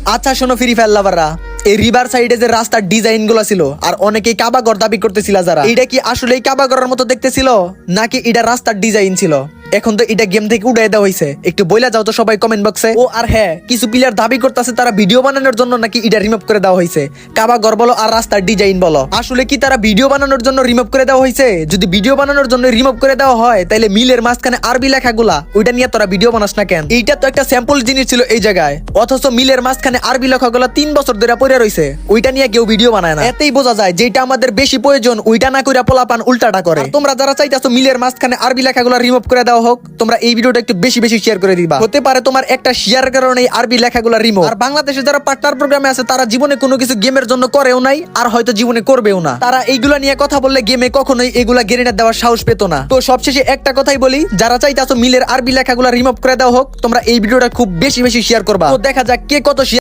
আচ্ছা শোনো free fire লাভাররা, এই রিভার সাইডে যে রাস্তার ডিজাইন গুলো ছিল আর অনেকেই কাবাগর দাবি করতেছিল যারা, এটা কি আসলে কাবাগরের মতো দেখতেছিল নাকি এটা রাস্তার ডিজাইন ছিল? এখন তো এটা গেম থেকে উড়াই দেওয়া হয়েছে, একটু বইলা যাও তো সবাই কমেন্ট বক্সে। ও আর হ্যাঁ, কিছু প্লেয়ার দাবি করতেছে তারা ভিডিও বানানোর জন্য নাকি এটা রিমুভ করে দেওয়া হয়েছে। কাবাগর বলো আর রাস্তার ডিজাইন বলো, আসলে কি তারা ভিডিও বানানোর জন্য রিমুভ করে দেওয়া হয়েছে? যদি ভিডিও বানানোর জন্য রিমুভ করে দেওয়া হয় তাহলে মিলের মাঝখানে আরবি লেখাগুলা ওইটা নিয়ে তোরা ভিডিও বানাস না কেন? এইটা তো একটা স্যাম্পল জিনিস ছিল এই জায়গায়, অথচ মিলের মাঝখানে আরবি লেখাগুলা 3 বছর ধরে পড়ে রয়েছে, ওইটা নিয়ে কেউ ভিডিও বানায় না। এতেই বোঝা যায় যেটা আমাদের বেশি প্রয়োজন ওইটা না কইরা পোলাপান উল্টাটা করে। আর তোমরা যারা চাইতাছো মিলের মাঝখানে আরবি লেখাগুলা রিমুভ করে দেওয়া হোক, তোমরা এই ভিডিওটা একটু বেশি বেশি শেয়ার করে দিবা। হতে পারে তোমার একটা শেয়ার কারণে আরবি লেখাগুলা রিমুভ। আর বাংলাদেশে যারা পার্টনার প্রোগ্রামে আছে তারা জীবনে কোনো কিছু গেমের জন্য করেও নাই আর হয়তো জীবনে করবেও না। তারা এইগুলা নিয়ে কথা বললে গেমে কখনোই এগুলা গেরিনা দেওয়ার সাহস পেত না। তো সবশেষে একটা কথাই বলি, যারা চাইতাছো মিলের আরবি লেখাগুলা রিমুভ করে দেওয়া হোক, তোমরা এই ভিডিওটা খুব বেশি বেশি শেয়ার করবা। তো দেখা যাক কে কত